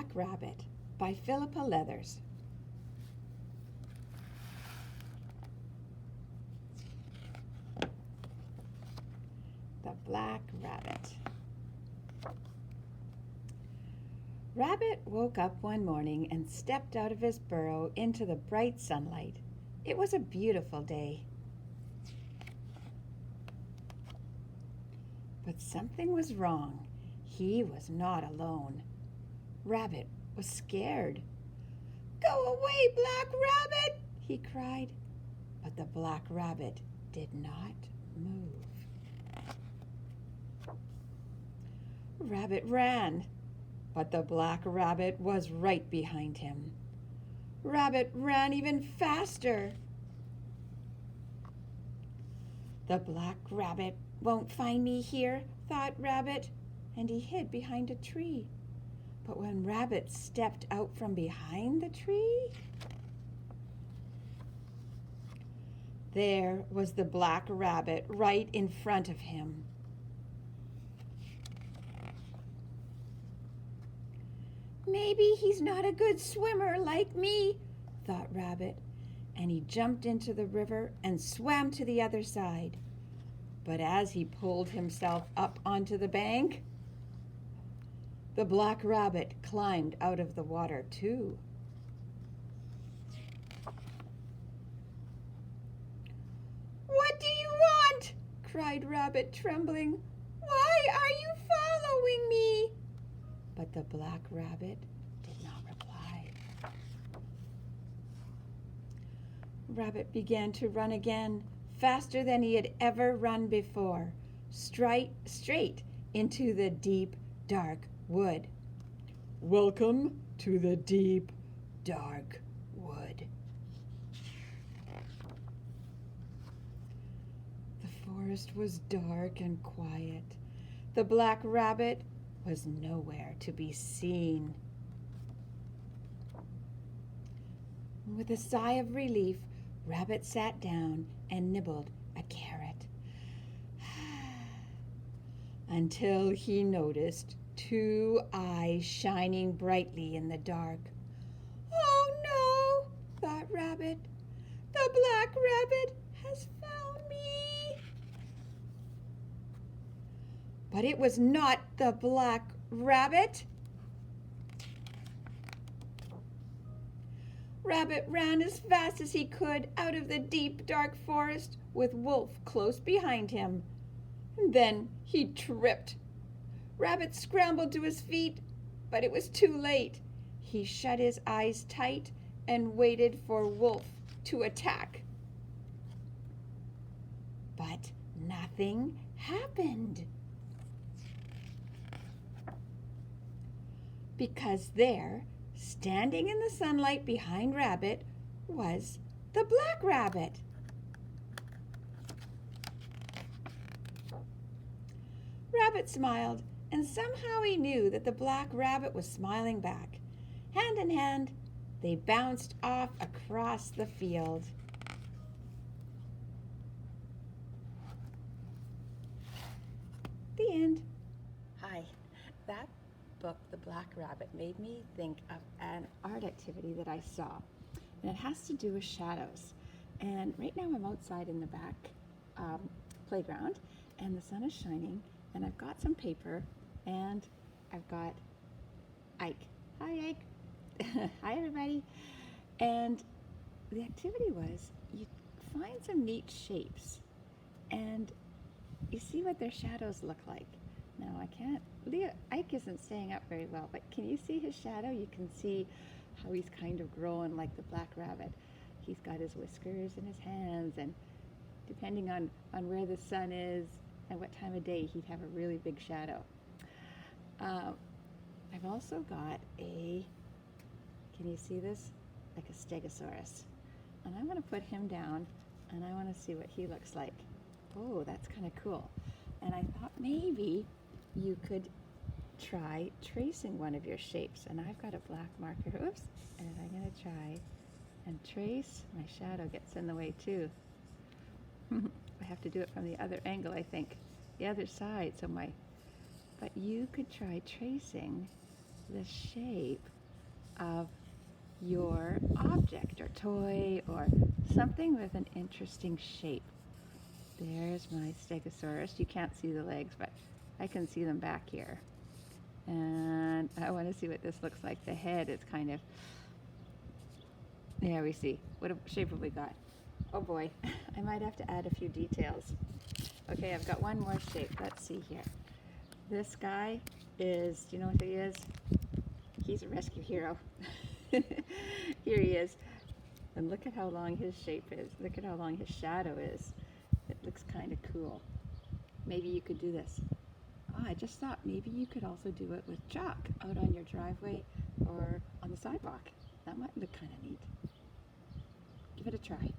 Black Rabbit by Philippa Leathers. The Black Rabbit. Rabbit woke up one morning and stepped out of his burrow into the bright sunlight. It was a beautiful day. But something was wrong. He was not alone. Rabbit was scared. "Go away, Black Rabbit!" he cried. But the Black Rabbit did not move. Rabbit ran, but the Black Rabbit was right behind him. Rabbit ran even faster. "The Black Rabbit won't find me here," thought Rabbit, and he hid behind a tree. But when Rabbit stepped out from behind the tree, there was the Black Rabbit right in front of him. "Maybe he's not a good swimmer like me," thought Rabbit, and he jumped into the river and swam to the other side. But as he pulled himself up onto the bank, the Black Rabbit climbed out of the water too. "What do you want?" cried Rabbit, trembling. "Why are you following me?" But the Black Rabbit did not reply. Rabbit began to run again, faster than he had ever run before, straight into the deep, dark wood. "Welcome to the deep, dark wood." The forest was dark and quiet. The Black Rabbit was nowhere to be seen. With a sigh of relief, Rabbit sat down and nibbled a carrot until he noticed two eyes shining brightly in the dark. "Oh no," thought Rabbit, "the Black Rabbit has found me." But it was not the Black Rabbit. Rabbit ran as fast as he could out of the deep, dark forest with Wolf close behind him. And then he tripped. Rabbit scrambled to his feet, but it was too late. He shut his eyes tight and waited for Wolf to attack. But nothing happened. Because there, standing in the sunlight behind Rabbit, was the Black Rabbit. Rabbit smiled, and somehow he knew that the Black Rabbit was smiling back. Hand in hand, they bounced off across the field. The end. Hi, that book, The Black Rabbit, made me think of an art activity that I saw. And it has to do with shadows. And right now I'm outside in the back playground, and the sun is shining, and I've got some paper, and I've got Ike. Hi, Ike. Hi, everybody. And the activity was you find some neat shapes, and you see what their shadows look like. Now I can't, Ike isn't staying up very well, but can you see his shadow? You can see how he's kind of growing like the Black Rabbit. He's got his whiskers in his hands, and depending on where the sun is and what time of day, he'd have a really big shadow. I've also got can you see this? Like a Stegosaurus. And I'm gonna put him down, and I wanna see what he looks like. Oh, that's kind of cool. And I thought maybe you could try tracing one of your shapes. And I've got a black marker, oops, and I'm gonna try and trace. My shadow gets in the way too. I have to do it from the other angle, I think. The other side, but you could try tracing the shape of your object or toy or something with an interesting shape. There's my Stegosaurus. You can't see the legs, but I can see them back here. And I want to see what this looks like. The head is kind of, there we see. What shape have we got? Oh boy, I might have to add a few details. Okay, I've got one more shape. Let's see here. This guy is, do you know what he is? He's a rescue hero. Here he is. And look at how long his shape is. Look at how long his shadow is. It looks kind of cool. Maybe you could do this. Oh, I just thought maybe you could also do it with chalk out on your driveway or on the sidewalk. That might look kind of neat. Give it a try.